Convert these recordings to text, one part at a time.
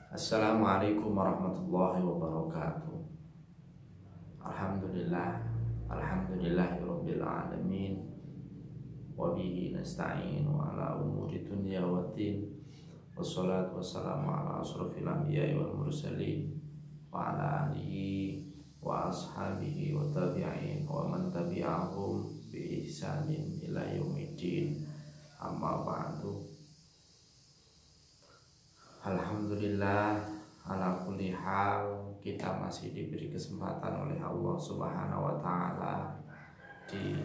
Assalamualaikum warahmatullahi wabarakatuh. Alhamdulillahirabbil alamin. Wa bihi nasta'inu ala umuri dunya waddin. Wassalatu wassalamu ala asrofil anbiya'i wal mursalin wa ala alihi wa ashabihi wa tabi'in wa man tabi'ahum bi ihsanin ila yaumiddin. Amma ba'du. Alhamdulillah ala kulli hal, kita masih diberi kesempatan oleh Allah Subhanahu wa taala di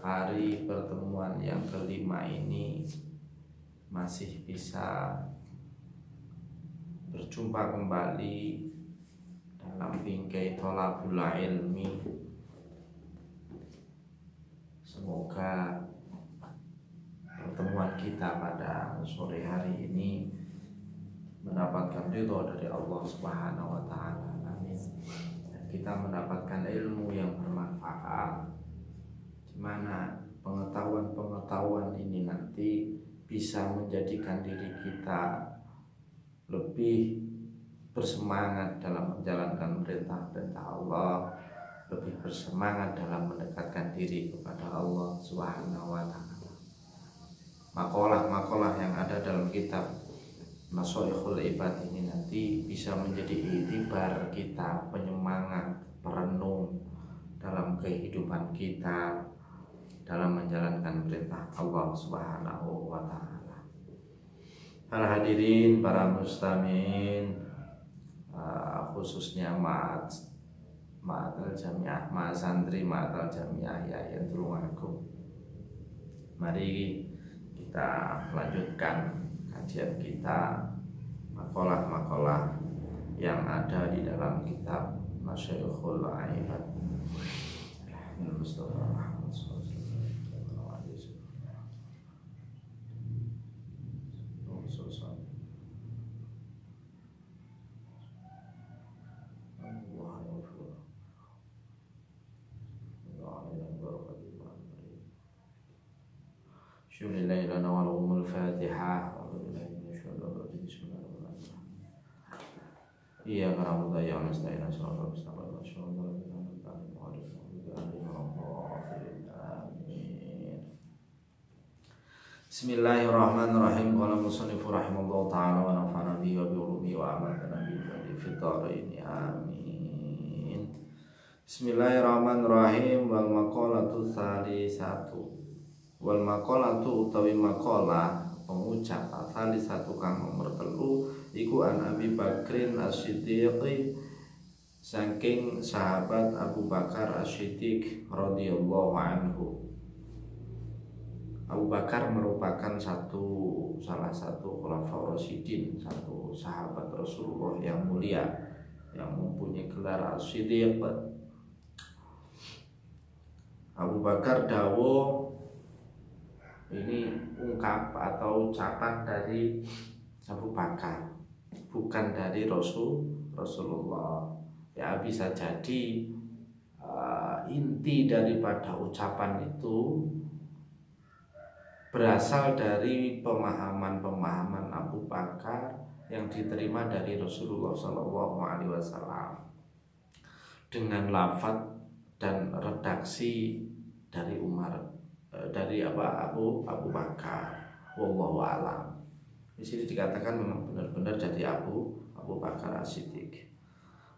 hari pertemuan yang kelima ini masih bisa berjumpa kembali dalam bingkai thalabul ilmi. Semoga pertemuan kita pada sore hari ini mendapatkan ridho dari Allah Subhanahu wa taala. Amin. Dan kita mendapatkan ilmu yang bermanfaat, di mana pengetahuan ini nanti bisa menjadikan diri kita lebih bersemangat dalam menjalankan perintah-perintah Allah, lebih bersemangat dalam mendekatkan diri kepada Allah Subhanahu wa taala. Makalah-makalah yang ada dalam kitab Nashaikhul Ibad ini nanti bisa menjadi iktibar kita, penyemangat, perenung dalam kehidupan kita dalam menjalankan perintah Allah Subhanahu wa taala. Para hadirin, para mustami'in, khususnya ma'atal jamiah, santri ma'atal jamiah yang tulungakum. Mari kita lanjutkan kajian kita, makalah-makalah yang ada di dalam kitab Nashaikhul Ibad. Mustafa Muhammad sallallahu alaihi wasallam. Syulilailana walumul fatihah. Iya karena ya nasta'in assalamu alaikum. Bismillahirrahmanirrahim. Qala musannifur rahimallahu ta'ala wa nafa'ana bihi wa bi ulumihi wa amatana bihi fid dharain. Amin. Bismillahirrahmanirrahim. Wal maqalatu tsalisatu. Wal maqalatu utawi maqalah pengucap tsalisatu kang nomor 3 iku an Abi Bakrin As-Siddiq, saking sahabat Abu Bakar As-Siddiq radhiyallahu anhu. Abu Bakar merupakan salah satu khulafaur rasyidin, satu sahabat Rasulullah yang mulia yang mempunyai gelar As-Siddiq. Abu Bakar dawuh, ini ungkap atau ucapan dari Abu Bakar, bukan dari Rasulullah. Ya bisa jadi inti daripada ucapan itu berasal dari pemahaman Abu Bakar yang diterima dari Rasulullah Shallallahu Alaihi Wasallam dengan lafaz dan redaksi dari Abu Bakar. Wallahu a'lam. Di sini dikatakan memang benar-benar jadi Abu Bakar As-Siddiq.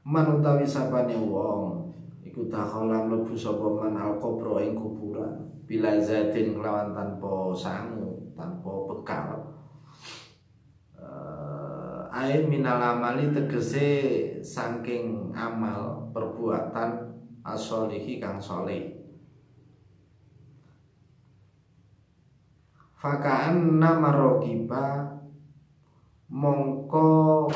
Man utawi sapane wong iku dakhala mlebu sapa man al-qabra ing kuburan bila zatin kelawan tanpa sangu, tanpa bekal. Ai minal amali tegese saking amal perbuatan as-sholihi kang sholih. Faka'anna marogiba mongko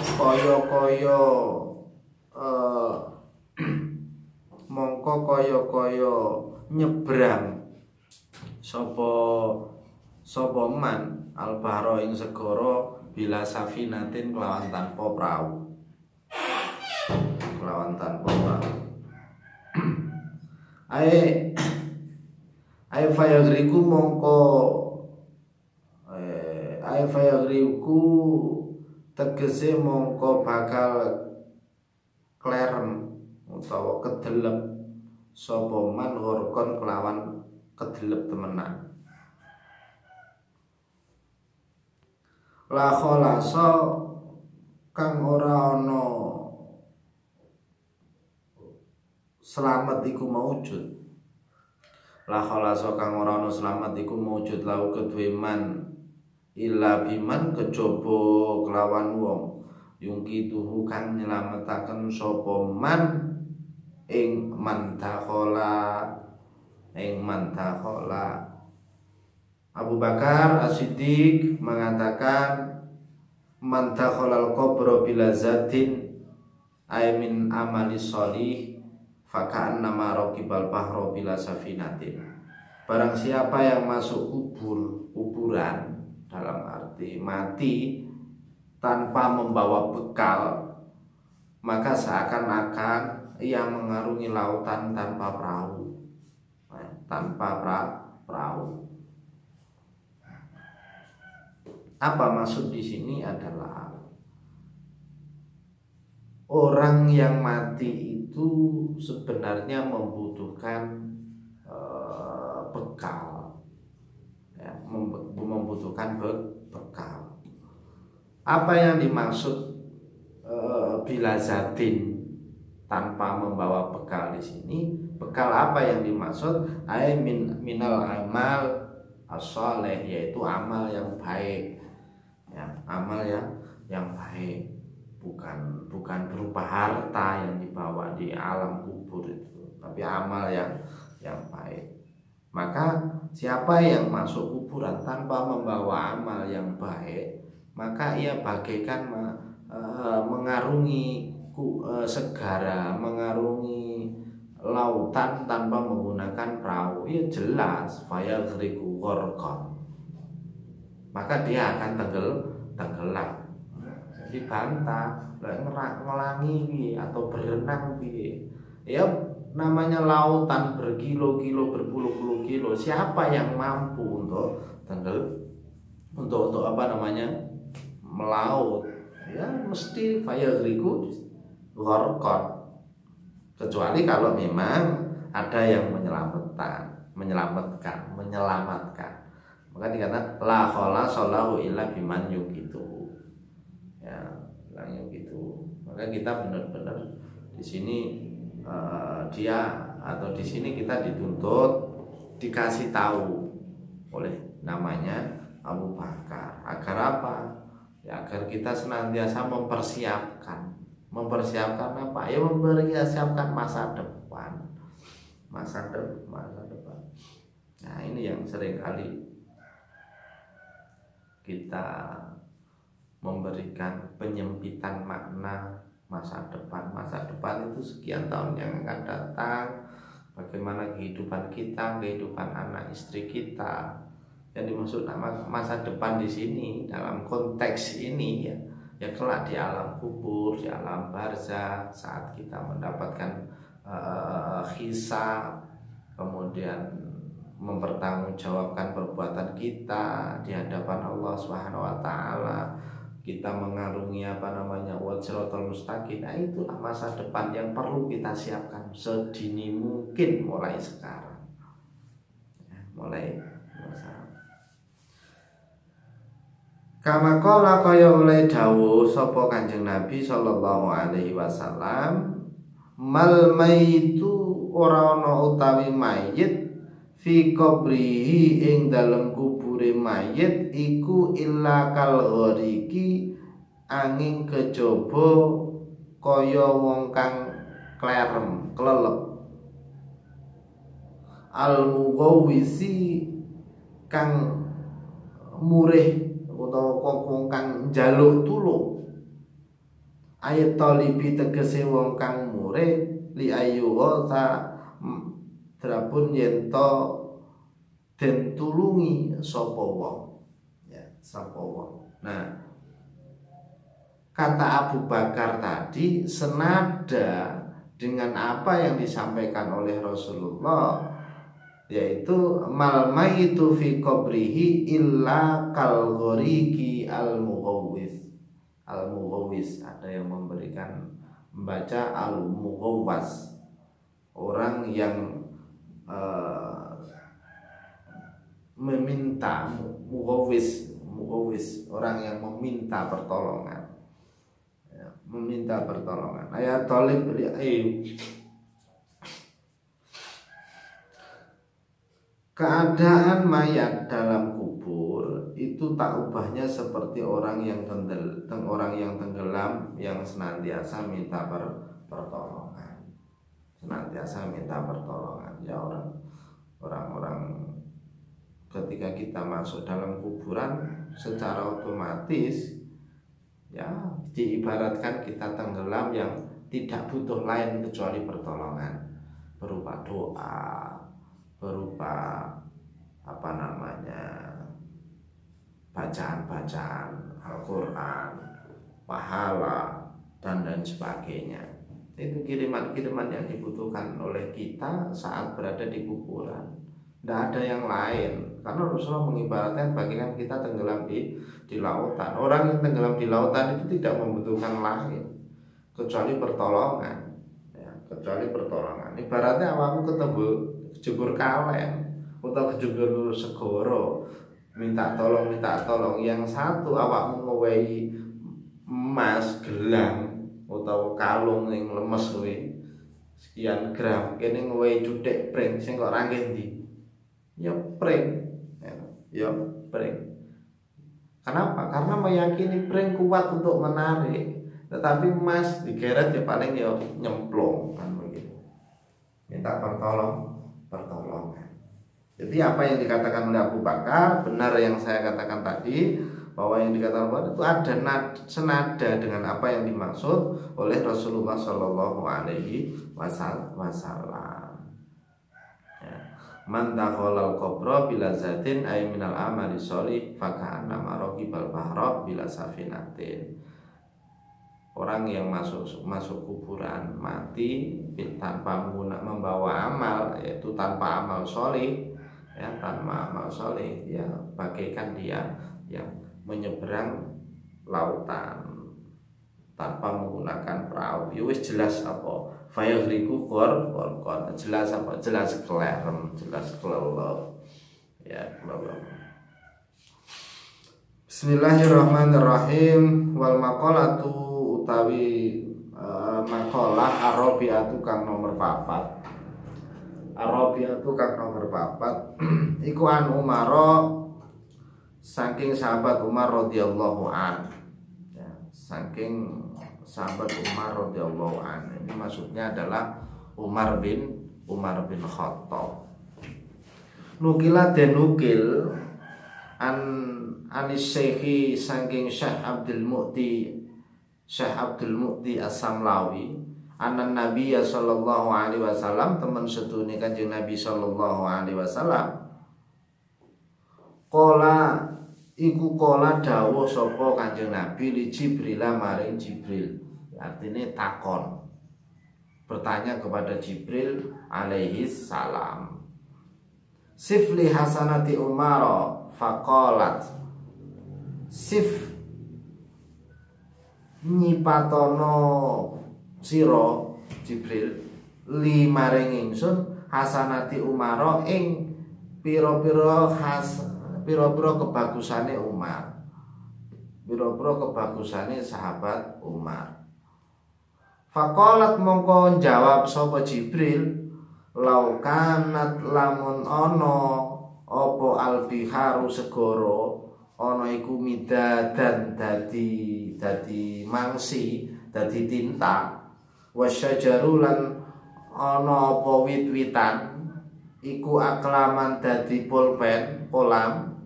kaya nyebrang sapa man albaro ing segara bila safinatin kelawan tanpa perahu. Ai fayagriku mongko fayagriku tegese mongko bakal klerem utawa kedelep sapa man ghorkon kelawan kedelep temenan. La kholasa kang ora ana selamat iku maujud. La kholasa kang ora ana selamat iku maujud lahu kedue man illa biman kejaba kelawan wong yungki tuhu kang nyelametaken sapa man ing man dakhala Abu Bakar As-Siddiq mengatakan man dakhalal qabra bila zatin ay min amali sholih faka'annama raqibal bahra bila safinatin. Barang siapa yang masuk kuburan dalam arti mati tanpa membawa bekal, maka seakan-akan ia mengarungi lautan tanpa perahu. Apa maksud di sini adalah orang yang mati itu sebenarnya membutuhkan bekal, ya, membutuhkan bekal. Apa yang dimaksud bila zatin tanpa membawa bekal di sini? Bekal apa yang dimaksud? Ay minal amal as-shalih, yaitu amal yang baik. Ya, amal yang baik, bukan berupa harta yang dibawa di alam kubur itu, tapi amal yang baik. Maka siapa yang masuk kuburan tanpa membawa amal yang baik, maka ia bagaikan mengarungi segara, mengarungi lautan tanpa menggunakan perahu. Ya jelas faya ghriqu gharqan, maka dia akan tenggelam. Jadi bantah ngelangi atau berenang ya namanya lautan berkilo-kilo, berpuluh-puluh kilo. Siapa yang mampu untuk melaut? Ya mesti faya ghriqu gharqan, kecuali kalau memang ada yang menyelamatkan. Maka dikatakan la kholasa lahu illa biman yuqitu. Ya, yang gitu. Maka kita benar-benar di sini di sini kita dituntut dikasih tahu oleh namanya Abu Bakar. Agar apa? Ya, agar kita senantiasa mempersiapkan apa? Ya mempersiapkan masa depan. Nah, ini yang seringkali kita memberikan penyempitan makna masa depan. Masa depan itu sekian tahun yang akan datang. Bagaimana kehidupan kita, kehidupan anak istri kita. Yang dimaksud masa depan di sini dalam konteks ini ya kelak di alam kubur, di alam barzakh, saat kita mendapatkan hisab, kemudian mempertanggungjawabkan perbuatan kita di hadapan Allah Subhanahu wa taala, kita mengarungi wajratul mustaqim. Nah, itulah masa depan yang perlu kita siapkan sedini mungkin mulai sekarang. Kama qala kaya oleh dawuh sapa Kanjeng Nabi sallallahu alaihi wasallam, mal maitu ora ana utawi mayit fi qabrihi ing dalem kubure mayit iku illa kal ghariki angin kejaba kaya wong kang klerem klelep, al mughawisi kang murih utawa wong kang njaluk tulung, ayat talibi tegese wong kang murih li ayu ta drapun yento den tulungi sapa wong, ya sapa wong. Nah, kata Abu Bakar tadi senada dengan apa yang disampaikan oleh Rasulullah, yaitu mal maitu fi qabrihi illa kal ghariqi al mughawwis. al-mughawwis, ada yang membaca al-mughawwas, orang yang meminta, mughawwis, orang yang meminta pertolongan, ya, meminta pertolongan. Ayat talib keadaan mayat dalam kubur itu tak ubahnya seperti orang yang tenggelam yang senantiasa minta pertolongan. Senantiasa minta pertolongan. Ya, orang-orang ketika kita masuk dalam kuburan secara otomatis ya diibaratkan kita tenggelam yang tidak butuh lain kecuali pertolongan berupa doa, berupa bacaan-bacaan Al-Quran, pahala dan lain sebagainya. Itu kiriman-kiriman yang dibutuhkan oleh kita saat berada di kuburan. Tidak ada yang lain, karena Rasulullah mengibaratkan bagaikan kita tenggelam di lautan. Orang yang tenggelam di lautan itu tidak membutuhkan lain kecuali pertolongan, ya, kecuali pertolongan. Ibaratnya awakmu ketemu kejebur kalen atau kejebur segoro, minta tolong, yang satu awakmu ngewehi emas gelang atau kalung yang lemes kuwi sekian gram, kene ngewehi cuthik pring sing kok ra ngendi. Ya pring. Kenapa? Karena meyakini pring kuat untuk menarik, tetapi emas digeret ya paling ya nyemplung kan begitu. Minta pertolongan. Jadi apa yang dikatakan oleh Abu Bakar benar, yang saya katakan tadi, bahwa yang dikatakan Abu Bakar itu ada senada dengan apa yang dimaksud oleh Rasulullah Shallallahu Alaihi Wasallam. Man dakhalal qabra bila zatin ay minal amali sholih faka'anna maraqibal bahra bila safinatin. Orang yang masuk kuburan mati tanpa membawa amal, yaitu tanpa amal sholih, ya, tanpa amal sholih, ya bagaikan dia yang menyeberang lautan tanpa menggunakan perahu. Ya wis jelas apa fayahliku korkon, jelas apa, jelas kelerem, jelas kelelep, ya kelelep. Bismillahirrahmanirrahim. Wal maqalatu utawi maqalah arabiatu kang nomor 4. Arabiatu kang nomor 4 iku an Umar, saking sahabat Umar radhiyallahu an, ya, saking sahabat Umar radhiyallahu an. Ini maksudnya adalah Umar bin Khattab. Nukila denukil anis syekhi saking Syekh Abdul Mu'ti As-Samlawi, anan Nabi sallallahu alaihi wasallam, teman sedune Kanjeng Nabi sallallahu alaihi wasallam, Kola dawuh sapa Kanjeng Nabi li Jibril maring Jibril. Artinya takon, bertanya kepada Jibril alaihi salam. Sifli hasanati Umar faqalat, sif nyipatono sira Jibril li maring ingsun hasanati Umar ing pira-pira kebagusane Umar, pira-pira kebagusane sahabat Umar. Faqalat mongko jawab sapa Jibril, laukanat lamun ono apa albiharu segoro ono iku midadan dadi mangsi, dadi tinta, wasyajaru lan ono apa wit-witan iku aklaman dadi pulpen kolam,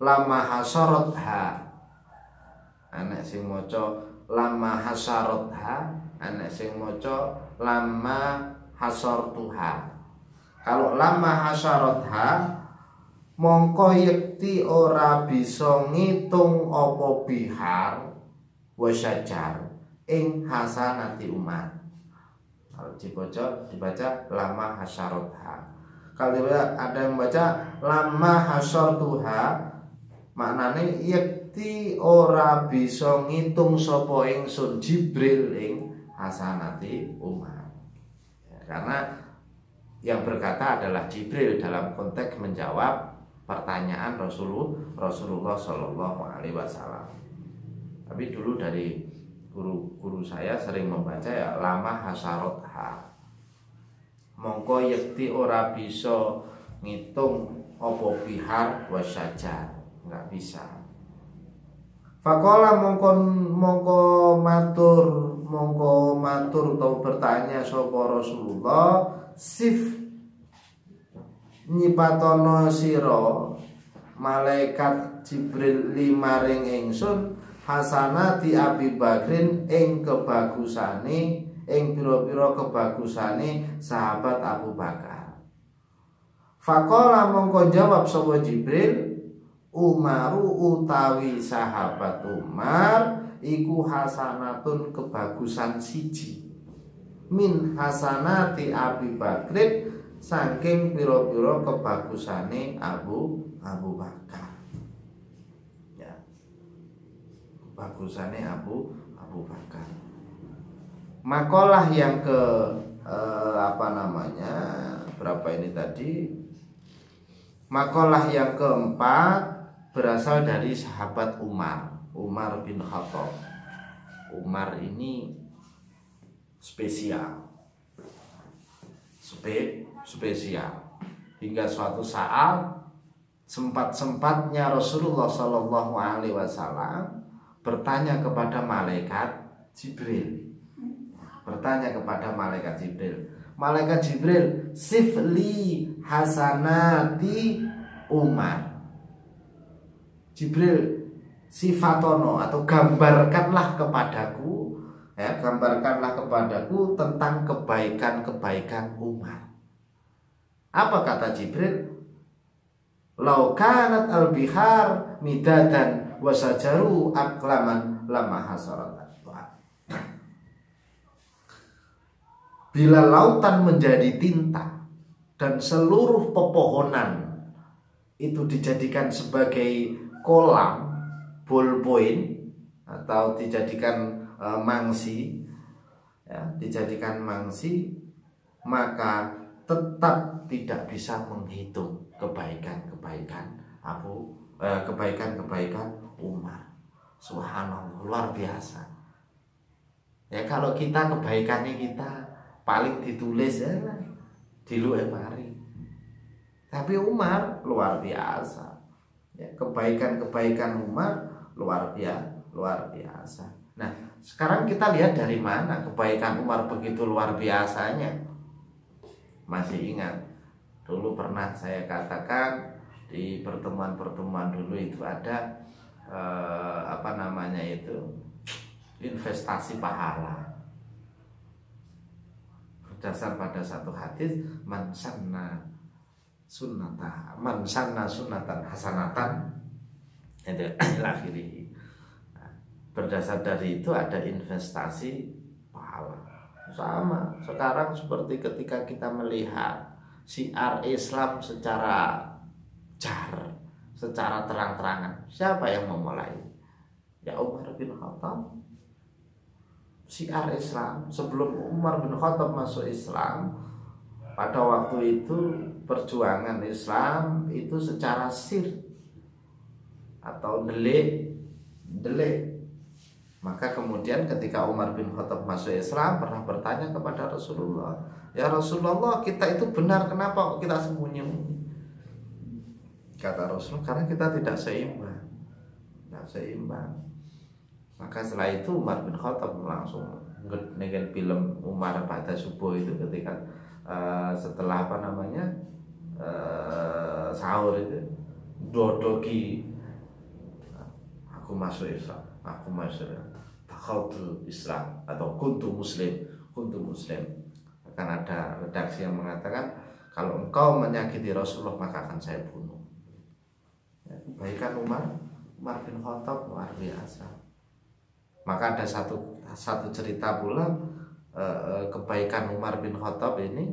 lama hasaratha, anak sing maca lama hasaratha, anak sing maca lama hasartuha. Kalau lama hasaratha mongko yekti ora bisa ngitung apa bihar wasyajar ing hasanati Umar. Kalau dibaca lama hasaratha. Kalau ada yang membaca lama hasartuha, maknanya yekti ora bisa ngitung sapa ingsun Jibril ing hasanati Umar. Ya, karena yang berkata adalah Jibril dalam konteks menjawab pertanyaan Rasulullah Shallallahu Alaihi Wasallam. Tapi dulu dari guru saya sering membaca ya lama hasarotha, mongko yekti ora bisa ngitung opo bihar wasyajar, nggak bisa. Fakola mongko matur atau bertanya sapa Rasulullah, sif nyipatono sira malaikat Jibril limaring ingsun hasanati Abi Bakrin ing kebagusane ing pira-pira kebagusane sahabat Abu Bakar. Faqala mongko jawab sapa Jibril, Umaru utawi sahabat Umar iku hasanatun kebagusan siji min hasanati Abi Bakrin saking pira-pira kebagusane Abu Bakar. Ya. Kebagusane Abu Bakar. Makalah yang ke berapa ini tadi? Makalah yang keempat berasal dari sahabat Umar bin Khattab. Umar ini spesial hingga suatu saat sempat-sempatnya Rasulullah Shallallahu Alaihi Wasallam bertanya kepada malaikat Jibril. Malaikat Jibril, sifli hasanati Umar. Jibril, sifatono atau gambarkanlah kepadaku tentang kebaikan-kebaikan Umar. Apa kata Jibril? Lau kanat al-bihar midadan wasajaru aklaman lama hasarat. Bila lautan menjadi tinta dan seluruh pepohonan itu dijadikan sebagai kolam, ballpoint atau dijadikan mangsi, maka tetap tidak bisa menghitung kebaikan-kebaikan Umar. Subhanallah, luar biasa. Ya kalau kita kebaikannya kita paling ditulis ya di luar mari. Tapi Umar luar biasa. Ya, kebaikan-kebaikan Umar luar biasa. Nah, sekarang kita lihat dari mana kebaikan Umar begitu luar biasanya. Masih ingat dulu pernah saya katakan di pertemuan-pertemuan dulu itu ada investasi pahala. Berdasar pada satu hadis, man sanna sunnatan hasanatan itu akhiri. Berdasar dari itu ada investasi pahala. Sama sekarang seperti ketika kita melihat syiar Islam secara terang-terangan, siapa yang memulai? Ya Umar bin Khattab. Syiar Islam sebelum Umar bin Khattab masuk Islam, pada waktu itu perjuangan Islam itu secara sir atau delik. Maka kemudian ketika Umar bin Khattab masuk Islam pernah bertanya kepada Rasulullah, ya Rasulullah, kita itu benar, kenapa kita sembunyi? Kata Rasulullah, karena kita tidak seimbang. Maka setelah itu Umar bin Khattab langsung negen film Umar pada subuh itu ketika setelah sahur itu dodoki, aku masuk Islam, takhautul Islam atau kuntu muslim. Akan ada redaksi yang mengatakan kalau engkau menyakiti Rasulullah maka akan saya bunuh. Ya, kebaikan Umar bin Khattab luar biasa. Maka ada satu cerita pula kebaikan Umar bin Khattab ini,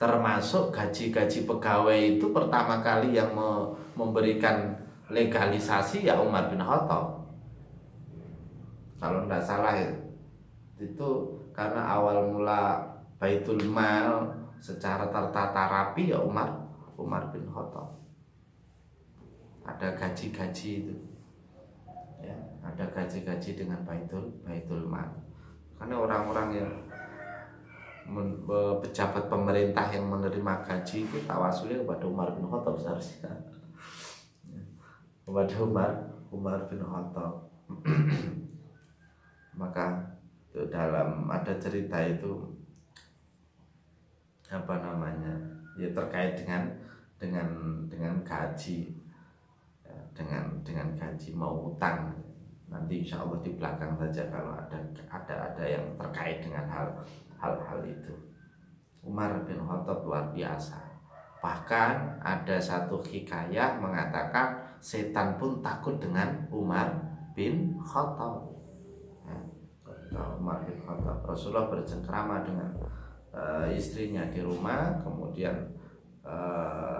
termasuk gaji pegawai itu pertama kali yang memberikan legalisasi ya Umar bin Khattab. Kalau tidak salah itu karena awal mula Baitul Mal secara tertata rapi ya Umar bin Khattab. Ada gaji-gaji itu, ya, ada gaji-gaji dengan Baitul Mal. Karena orang-orang yang pejabat pemerintah yang menerima gaji itu tawasulnya kepada Umar bin Khattab seharusnya. Kepada Umar bin Khattab. Maka itu dalam ada cerita itu apa namanya, ya terkait dengan gaji, ya, dengan gaji mau utang. Nanti insya Allah di belakang saja kalau ada yang terkait dengan hal-hal itu. Umar bin Khattab luar biasa. Bahkan ada satu hikayah mengatakan setan pun takut dengan Umar bin Khattab. Umar bin Khattab, Rasulullah bercengkrama dengan istrinya di rumah, kemudian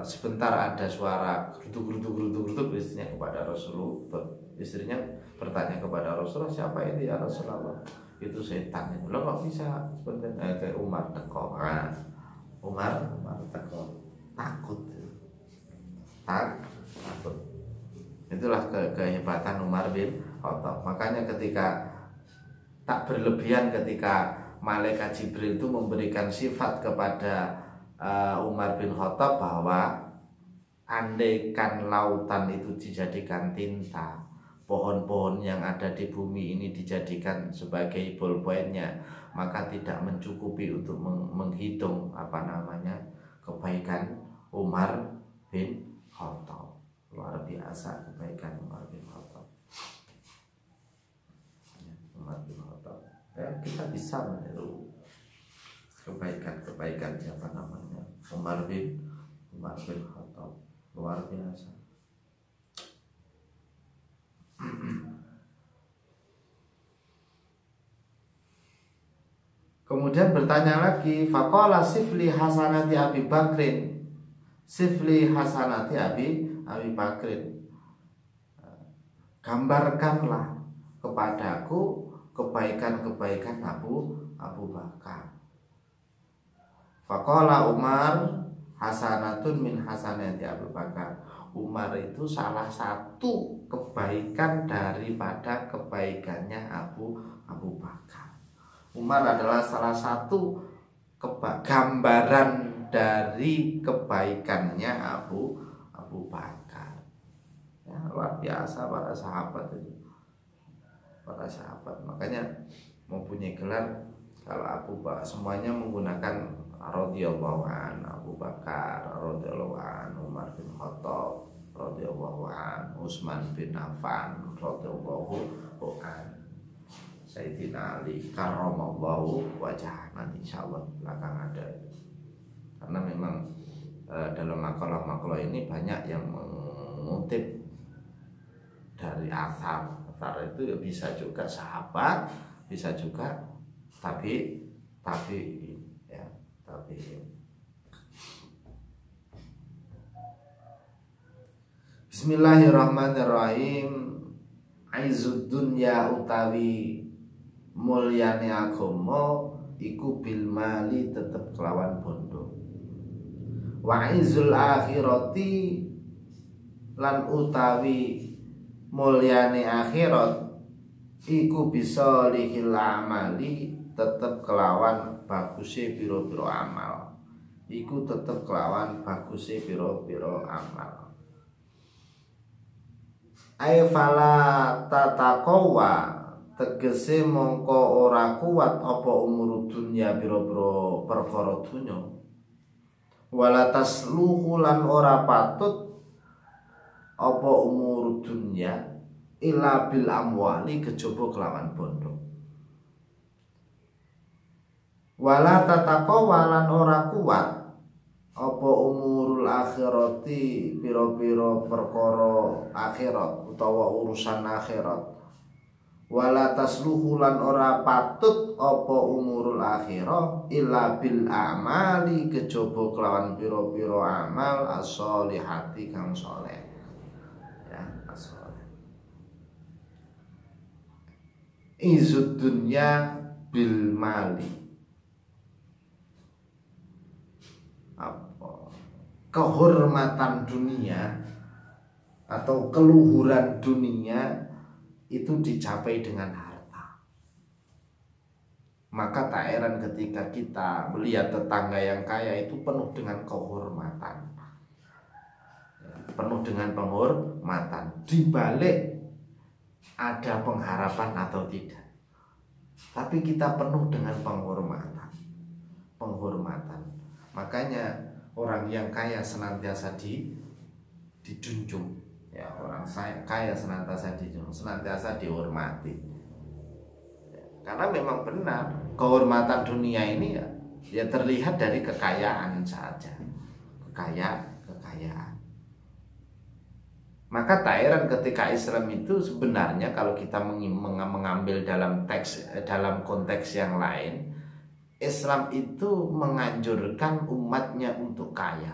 sebentar ada suara geruduk, istrinya kepada Rasulullah, istrinya bertanya kepada Rasulullah, siapa ini ya Rasulullah? Itu setan itu. Lo kok bisa sebentar kayak Umar teko. Nah, Umar teko, takut. Itulah kehebatan Umar bin Khattab. Makanya ketika tak berlebihan ketika malaikat Jibril itu memberikan sifat kepada Umar bin Khattab bahwa andaikan lautan itu dijadikan tinta, pohon-pohon yang ada di bumi ini dijadikan sebagai ballpointnya, maka tidak mencukupi untuk menghitung kebaikan Umar bin Khattab. Luar biasa kebaikan Umar bin Khattab. Umar bin Khattab. Ya, kita bisa meniru kebaikan Umar bin Khattab. Luar biasa. Kemudian bertanya lagi, faqala sifli hasanati Abi Bakrin. Sifli hasanati Abi Bakrin. Gambarkanlah kepadaku kebaikan-kebaikan Abu Bakar. Faqala Umar hasanatun min hasanati Abu Bakar. Umar itu salah satu kebaikan daripada kebaikannya Abu Bakar. Umar adalah salah satu gambaran dari kebaikannya Abu Bakar. Ya, luar biasa para sahabat itu. Para sahabat, makanya mempunyai gelar kalau Abu Bakar semuanya menggunakan radhiyallahu an, Abu Bakar radhiyallahu an, Umar bin Khattab radhiyallahu an, Utsman bin Affan radhiyallahu an, Sayyidina Ali karramallahu wajhah. Nanti insyaallah belakang ada itu. Karena memang dalam makalah-makalah ini banyak yang mengutip dari asar itu, ya bisa juga sahabat, bisa juga tapi ya tapi Bismillahirrahmanirrahim. Aizud dunya utawi mulyane agama iku bil mali tetep kelawan bondo. Wa aizul akhirati lan utawi mulyane akhirat iku bisa lihil amali tetep kelawan baguse pira-pira amal. Iku tetep kelawan baguse pira-pira amal. Ai fala tataqwa tegese mongko ora kuat apa umur dunya pira-pira perkara dunya. Wala tasluhu lan ora patut apa umur dunya illa bil amwali kejaba kelawan bondo. Wala tataqwa lan ora kuat apa umurul akhirati pira-pira perkara akhirat utawa urusan akhirat. Wala tasluhu lan ora patut apa umurul akhirah illa bil a'mali kejaba kelawan pira-pira amal as-sholihati kang saleh. Ya, izud dunya bil mali. Kehormatan dunia atau keluhuran dunia itu dicapai dengan harta. Maka tak heran ketika kita melihat tetangga yang kaya itu penuh dengan kehormatan, penuh dengan penghormatan. Di balik ada pengharapan atau tidak, tapi kita penuh dengan penghormatan. Makanya orang yang kaya senantiasa dijunjung, ya, orang kaya senantiasa dijunjung, senantiasa dihormati. Karena memang benar kehormatan dunia ini ya terlihat dari kekayaan saja, kekayaan. Maka tak heran ketika Islam itu sebenarnya kalau kita mengambil dalam konteks yang lain, Islam itu menganjurkan umatnya untuk kaya.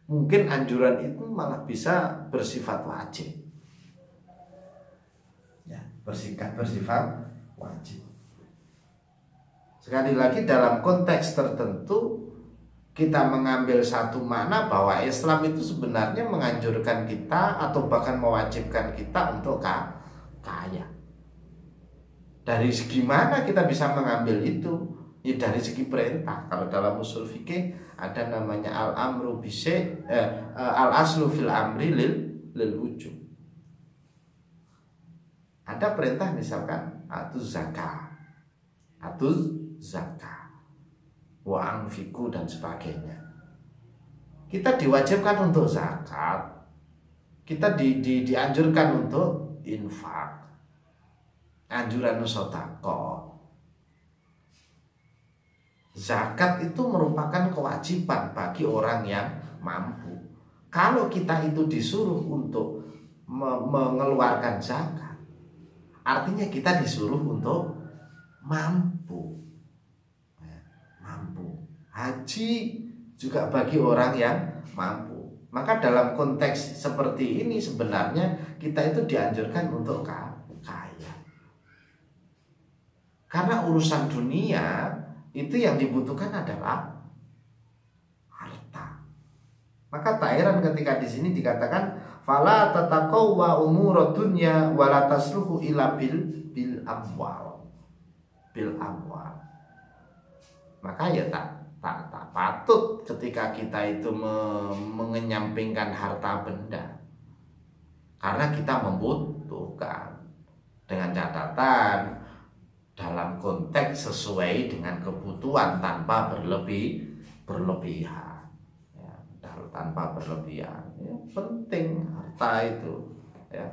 Mungkin anjuran itu malah bisa bersifat wajib. Ya, bersifat wajib. Sekali lagi dalam konteks tertentu kita mengambil satu makna bahwa Islam itu sebenarnya menganjurkan kita atau bahkan mewajibkan kita untuk kaya. Dari segi mana kita bisa mengambil itu? Ya dari segi perintah. Kalau dalam usul fikih ada namanya al-amru al-aslu fil amri lil wujub. Ada perintah misalkan atuz zakah, wa anfiqu dan sebagainya. Kita diwajibkan untuk zakat. Kita dianjurkan untuk infak. Anjuran sedekah. Zakat itu merupakan kewajiban bagi orang yang mampu. Kalau kita itu disuruh untuk mengeluarkan zakat, artinya kita disuruh untuk mampu. Haji juga bagi orang yang mampu. Maka dalam konteks seperti ini sebenarnya kita itu dianjurkan untuk kaya. Karena urusan dunia itu yang dibutuhkan adalah harta. Maka tak heran ketika di sini dikatakan fala tataqaw wa umurud dunya wala tasluhu ila bil amwal. Maka ya tak patut ketika kita itu mengenyampingkan harta benda. Karena kita membutuhkan, dengan catatan dalam konteks sesuai dengan kebutuhan tanpa berlebihan, ya, tanpa berlebihan. Ya, penting harta itu, ya,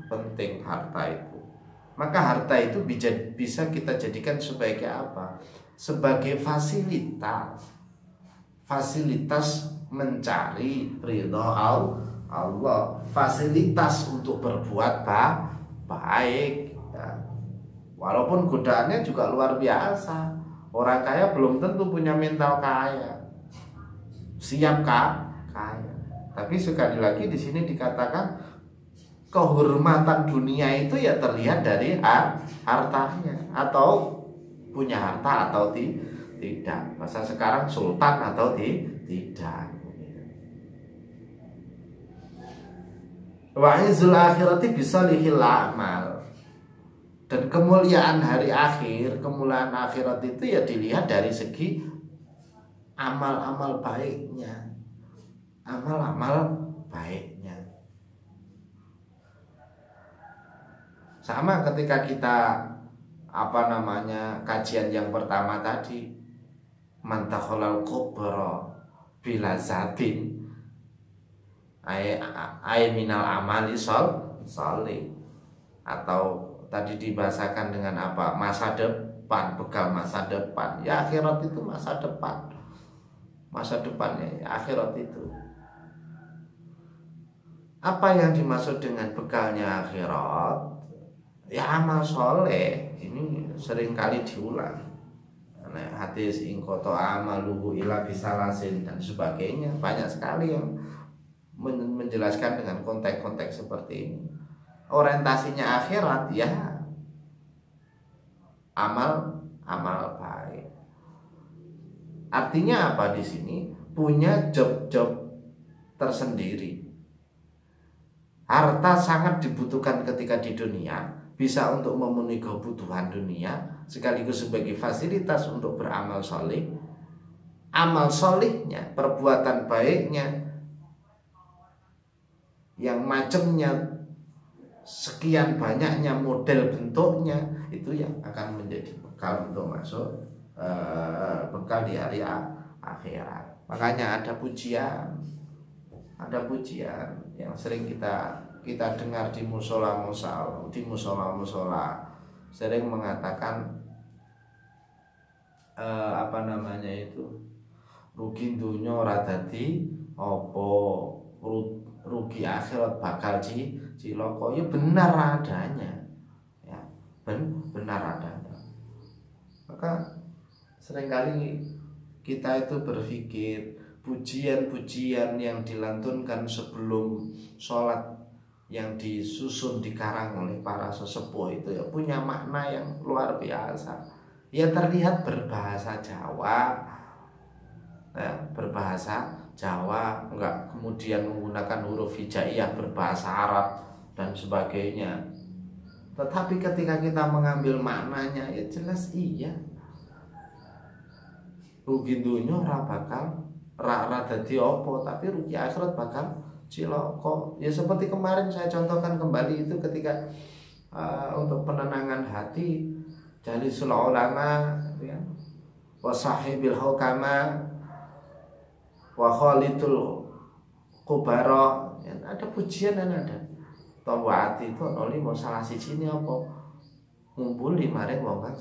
penting harta itu. Maka harta itu bisa kita jadikan sebagai apa? Sebagai fasilitas mencari ridha Allah, fasilitas untuk berbuat baik. Walaupun godaannya juga luar biasa. Orang kaya belum tentu punya mental kaya, siap kaya. Tapi sekali lagi di sini dikatakan kehormatan dunia itu ya terlihat dari hartanya, atau punya harta atau tidak. Masa sekarang sultan atau tidak. Wa izul akhirati bisalihil amal. Dan kemuliaan hari akhir, kemuliaan akhirat itu ya dilihat dari segi amal-amal baiknya. Amal-amal baiknya. Sama ketika kita kajian yang pertama tadi, mantakholal kubra bila zatin ay minal amali solih, atau tadi dibahasakan dengan apa? Masa depan, bekal masa depan. Ya akhirat itu masa depan. Masa depannya ya, akhirat itu. Apa yang dimaksud dengan bekalnya akhirat? Ya amal soleh. Ini sering kali diulang. Hadis ingkoto amaluhu ila bisalasin dan sebagainya. Banyak sekali yang menjelaskan dengan konteks-konteks seperti ini. orientasinya akhirat, ya amal baik. Artinya apa di sini? Punya job-job tersendiri. Harta sangat dibutuhkan ketika di dunia, bisa untuk memenuhi kebutuhan dunia, sekaligus sebagai fasilitas untuk beramal soleh. Amal solehnya, perbuatan baiknya, yang macamnya sekian banyaknya, model bentuknya, itu yang akan menjadi bekal untuk masuk bekal di hari akhirat. Makanya ada pujian yang sering kita dengar di musola sering mengatakan rugi dunya ora dadi apa, rugi akhirat bakal cilaka. Ya benar adanya, ya benar adanya. Maka seringkali kita itu berpikir pujian-pujian yang dilantunkan sebelum sholat, yang disusun dikarang oleh para sesepuh itu ya punya makna yang luar biasa. Ya terlihat berbahasa Jawa, enggak kemudian menggunakan huruf hijaiyah berbahasa Arab dan sebagainya. Tetapi ketika kita mengambil maknanya, ya jelas iya, rugi dunya ora bakal ra dadi apa, tapi rugi akhirat bakal cilaka. Ya seperti kemarin saya contohkan kembali itu ketika untuk penenangan hati, jalisul ulama, ya, wa sahibil hukama wa khalidul kubara, ya, ada pujian dan ada tawati itu noli mau salah siji apa ngumpul di maring wong kang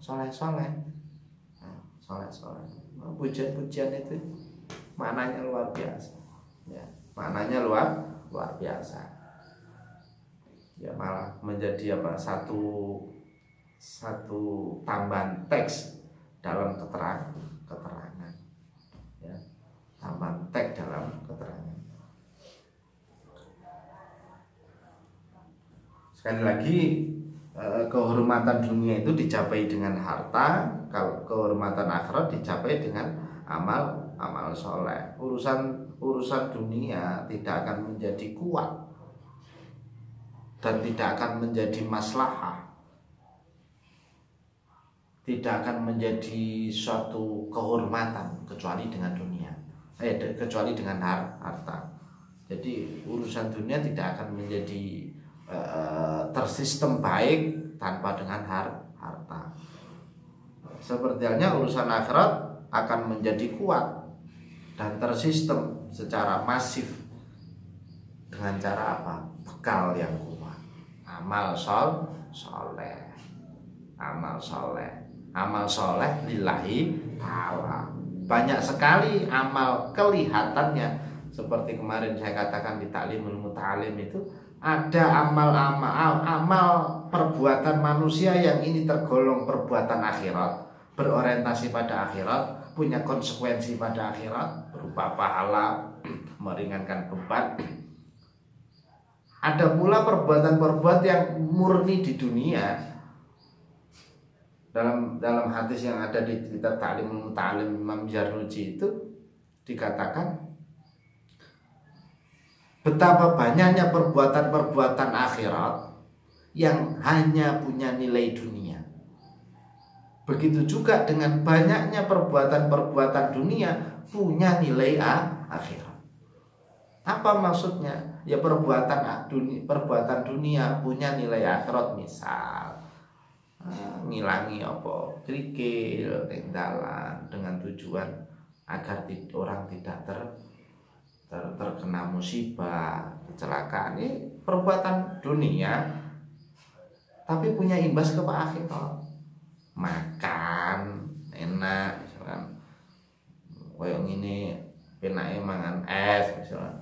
soleh. Pujian-pujian itu maknanya luar biasa, ya, maknanya luar biasa. Ya malah menjadi satu tambahan teks dalam keterangan, ya, tambahan teks dalam keterangan. Sekali lagi, kehormatan dunia itu dicapai dengan harta, kalau kehormatan akhirat dicapai dengan amal soleh. Urusan dunia tidak akan menjadi kuat dan tidak akan menjadi maslahah, tidak akan menjadi suatu kehormatan kecuali dengan dunia, kecuali dengan harta. Jadi urusan dunia tidak akan menjadi tersistem baik tanpa dengan harta. Seperti halnya urusan akhirat akan menjadi kuat dan tersistem secara masif dengan cara apa? Bekal yang kuat, amal soleh lillahi ta'ala. Banyak sekali amal kelihatannya, seperti kemarin saya katakan di Ta'limul Muta'alim itu ada amal perbuatan manusia yang ini tergolong perbuatan akhirat, berorientasi pada akhirat, punya konsekuensi pada akhirat berupa pahala, meringankan beban. Ada pula perbuatan-perbuatan yang murni di dunia. Dalam hadis yang ada di kitab Ta'limul Muta'alim Imam Jarnuji itu dikatakan betapa banyaknya perbuatan-perbuatan akhirat yang hanya punya nilai dunia. Begitu juga dengan banyaknya perbuatan-perbuatan dunia punya nilai akhirat. Apa maksudnya? Ya perbuatan dunia punya nilai akhirat, misal ngilangi kerikil dalan dengan tujuan agar orang tidak terkena musibah, kecelakaan. Ini perbuatan dunia tapi punya imbas ke akhirat. Makan enak misalkan, koyong ini penake mangan es misalkan,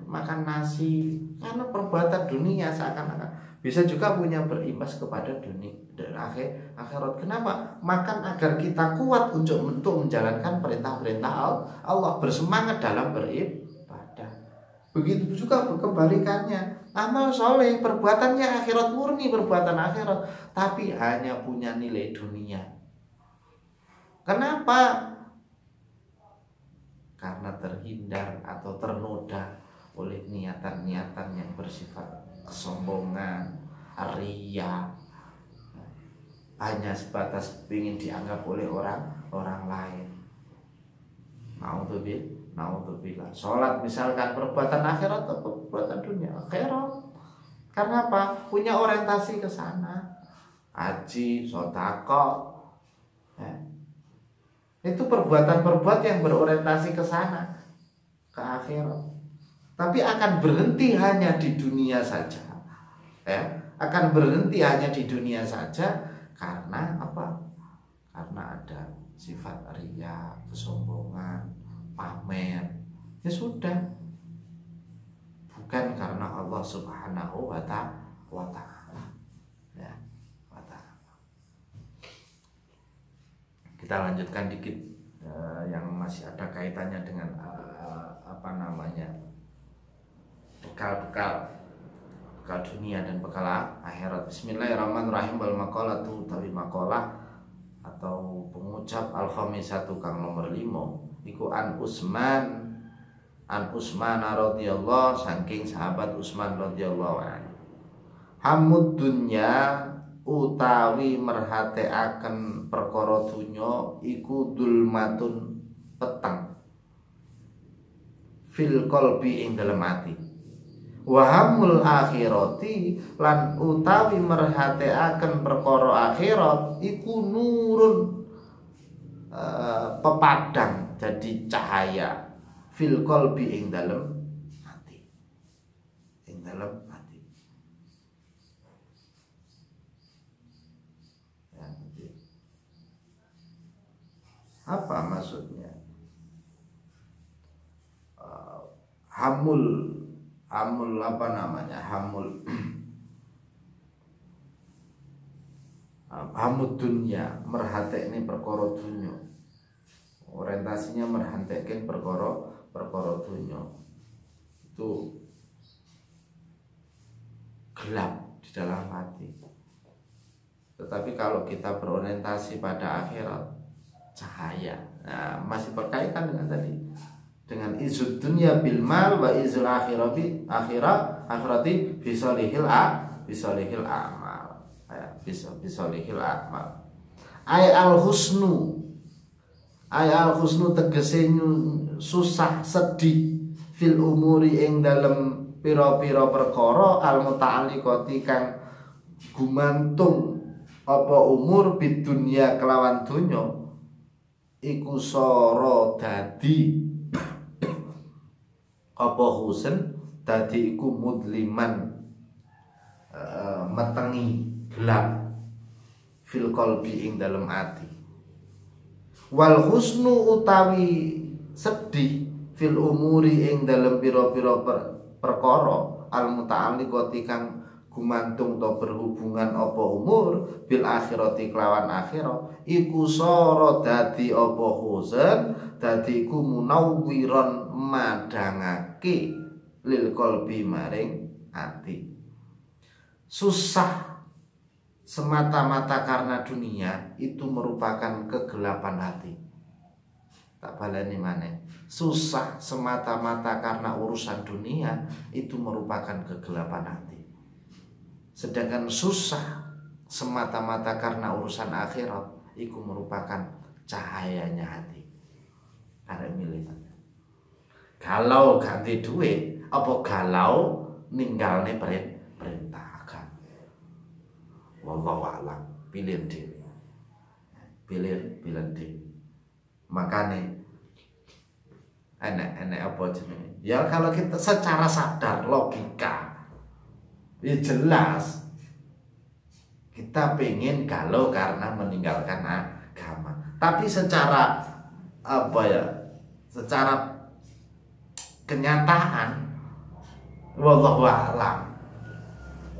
makan nasi, karena perbuatan dunia seakan-akan bisa juga punya berimbas kepada dunia dan akhirat. Kenapa? Makan agar kita kuat untuk menjalankan perintah-perintah Allah, bersemangat dalam beribadah. Begitu juga kebalikannya. Amal soleh, perbuatannya akhirat murni, perbuatan akhirat, tapi hanya punya nilai dunia. Kenapa? Karena terhindar atau ternoda oleh niatan-niatan yang bersifat kesombongan, ria, hanya sebatas ingin dianggap oleh orang lain. Naudzubillah. Sholat misalkan perbuatan akhirat atau perbuatan dunia? Akhirat. Karena apa? Punya orientasi ke sana. Haji, sedekah, itu perbuatan-perbuatan yang berorientasi ke sana, ke akhirat. Tapi akan berhenti hanya di dunia saja. Akan berhenti hanya di dunia saja karena apa? Karena ada sifat ria, kesombongan, pamer. Ya sudah. Bukan karena Allah Subhanahu wa ta'ala. Ya, wa ta'ala. Kita lanjutkan dikit yang masih ada kaitannya dengan bekal dunia dan bekal akhirat. Bismillahirrahmanirrahim. Wal maqalatu tawi maqalah atau pengucap al-khamisatu kang nomor 5 iku an Utsman radhiyallahu saking sahabat Utsman radhiyallahu anhu. Hamud dunya utawi merhateaken perkara dunya iku dulmatun peteng fil qalbi ing dalem ati. Wahamul akhirati lan utawi merhateaken perkara akhirat iku nurun pepadang jadi cahaya fil qalbi ing dalem ati. Apa maksudnya? Hamul apa namanya? Hamud dunya merhatekne perkara dunya. Orientasinya merhatekne perkara dunya. Itu gelap di dalam hati. Tetapi kalau kita berorientasi pada akhirat, cahaya. Nah, masih berkaitan dengan tadi, dengan izud dunya bil mal wa izul akhirati bisolihil amal. Bisolihil amal. Ay al husnu tegese susah sedih fil umuri ing dalem pira-pira perkara al muta'alliqati kang gumantung apa umur bidunya kelawan dunya iku sara dadi apa husen dadi iku mudliman metengi gelap fil qalbi ing dalem ati. Wal husnu utawi sedih fil umuri ing dalem pira-pira perkara al muta'alliqati kang gumantung to berhubungan apa umur bil akhirati kelawan akhirat iku sara dadi apa huzan dadi iku munawwiron madangake lil qalbi maring ati. Susah semata-mata karena dunia itu merupakan kegelapan hati. Tak baleni maneh. Susah semata-mata karena urusan dunia itu merupakan kegelapan hati. Sedangkan susah semata-mata karena urusan akhirat itu merupakan cahayanya hati. Karena milih. Kalau ganti duit, apa galau ninggalne perintahkan. Wallahu a'lam. Pilih dhewe. Pilih dhewe. Makane enek apa jenenge? Ya kalau kita secara sadar logika ya jelas kita pengen galau karena meninggalkan agama. Tapi secara apa ya? Secara kenyataan wallahu a'lam.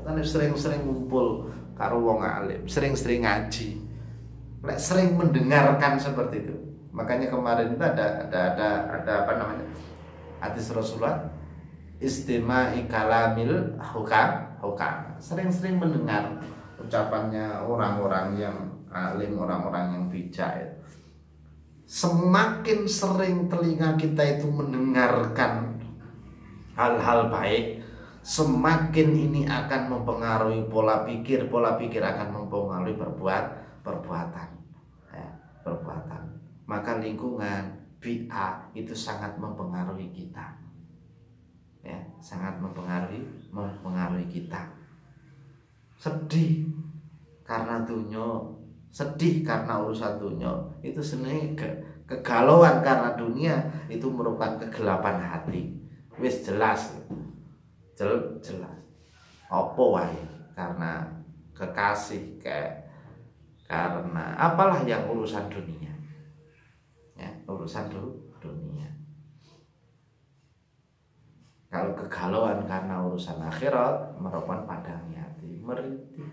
Kan sering-sering ngumpul karo wong alim, sering-sering ngaji. Lek sering mendengarkan seperti itu. Makanya kemarin itu ada apa namanya? Hadis Rasulullah istima'i kalamil hukam. Sering-sering mendengar ucapannya orang-orang yang alim, orang-orang yang bijak. Semakin sering telinga kita itu mendengarkan hal-hal baik, semakin ini akan mempengaruhi pola pikir akan mempengaruhi perbuatan. Maka lingkungan bi'ah itu sangat mempengaruhi kita, ya, sangat mempengaruhi kita. Sedih karena dunia, sedih karena urusan dunia, itu sebenarnya kegalauan karena dunia itu merupakan kegelapan hati. Wis jelas opo wae, karena kekasih, karena apalah yang urusan dunia, ya, urusan dunia. Kalau kegalauan karena urusan akhirat merupakan padangnya hati, merintih,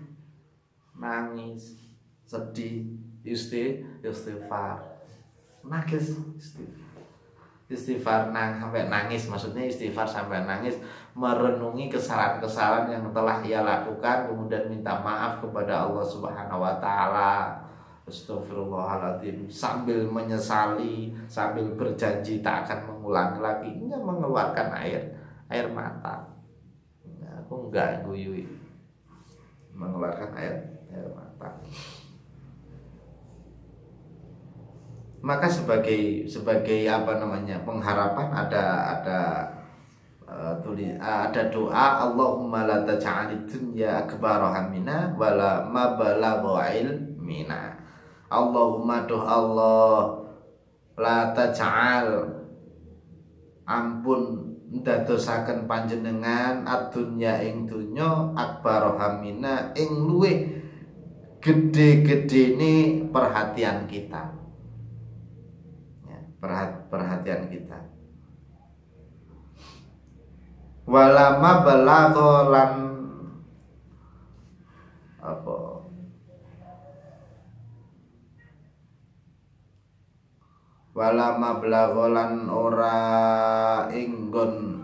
nangis, sedih, istighfar, nangis, istighfar sampai nangis, maksudnya istighfar sampai nangis, merenungi kesalahan-kesalahan yang telah ia lakukan, kemudian minta maaf kepada Allah Subhanahu wa taala. Astagfirullahaladzim, sambil menyesali, sambil berjanji tak akan mengulangi lagi, hingga mengeluarkan air mata. Aku enggak guyui, mengeluarkan air mata. Maka sebagai pengharapan ada doa, Allahumma la taj'alid dunya akbara hammina wala mabalagha ilmina. Allahumma doh Allah, la taj'al, ampun ndadosaken panjenengan ad-dunya ing dunya akbara hammina ing luwih gede-gedene perhatian kita. Perhatian kita. Walama balagolan apa? Walama balagolan ora inggon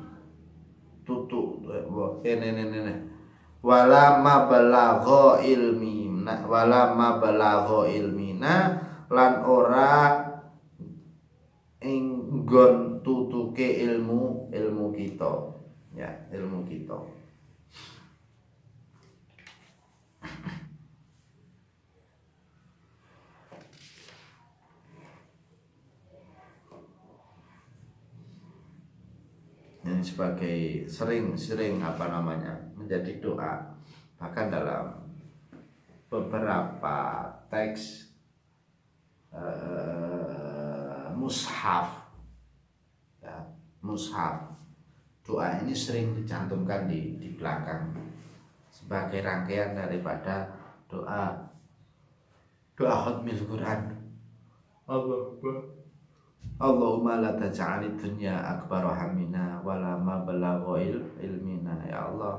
tutu ini. Walama balagho ilmina lan ora inggon tutuke ilmu kita, ya, ilmu kita. Ini sebagai sering menjadi doa, bahkan dalam beberapa teks mushaf, ya, mushaf, doa ini sering dicantumkan di belakang sebagai rangkaian daripada doa khatmil Quran. Allahumma la taj'alid dunya akbara hammina wala mabalagha ilmina. Ya Allah,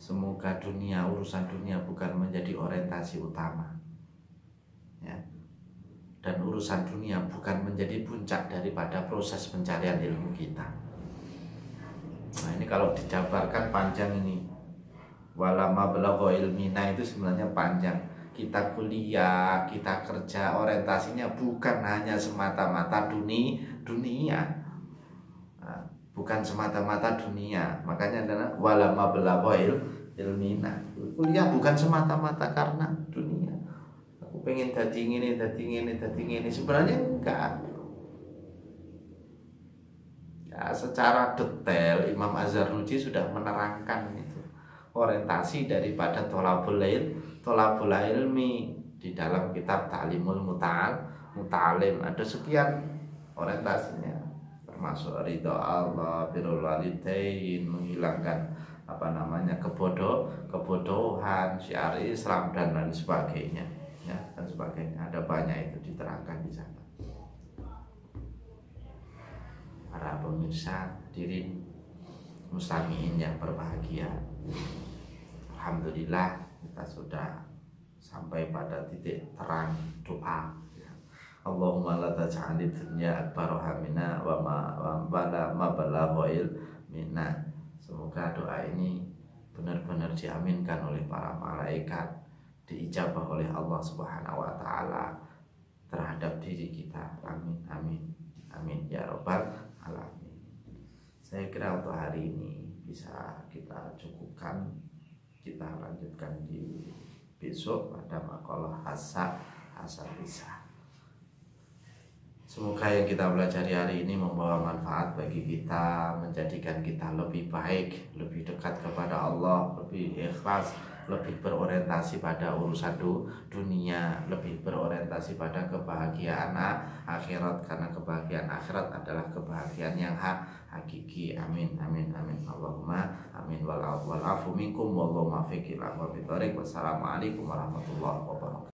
semoga urusan dunia bukan menjadi orientasi utama, ya, dan urusan dunia bukan menjadi puncak daripada proses pencarian ilmu kita. Nah, ini kalau dijabarkan panjang ini. Walama belagha ilmina itu sebenarnya panjang. Kita kuliah, kita kerja, orientasinya bukan hanya semata-mata dunia. Nah, bukan semata-mata dunia. Makanya adalah walama belagha ilmina. Kuliah bukan semata-mata karena dunia. Aku pengen dadi ngene. Sebenarnya enggak. Ya, secara detail Imam Az-Zarnuji sudah menerangkan itu orientasi daripada tholabul ilmi di dalam kitab Ta'limul Muta'alim. Ada sekian orientasinya, termasuk ridha Allah, birrul walidain, menghilangkan kebodohan, syiar Islam dan lain sebagainya, ya, dan sebagainya. Ada banyak itu diterangkan di sana. Para pemirsa hadirin mustami'in yang berbahagia, alhamdulillah kita sudah sampai pada titik terang doa. Allahumma la taj'alid dunya akbara hammina wa ma balagha Nah, semoga doa ini benar-benar diaminkan oleh para malaikat, diijabah oleh Allah Subhanahu wa taala terhadap diri kita. Amin amin amin ya robbal alamin. Saya kira untuk hari ini bisa kita cukupkan. Kita lanjutkan di besok pada makalah hasad bisa. Semoga yang kita pelajari hari ini membawa manfaat bagi kita, menjadikan kita lebih baik, lebih dekat kepada Allah, lebih ikhlas, lebih berorientasi pada urusan dunia, lebih berorientasi pada kebahagiaan akhirat, karena kebahagiaan akhirat adalah kebahagiaan yang hakiki. Amin amin amin. Allahumma amin. Wal afu minkum wallahu muwaffiq ila aqwamit thoriq. Wassalamualaikum warahmatullahi wabarakatuh.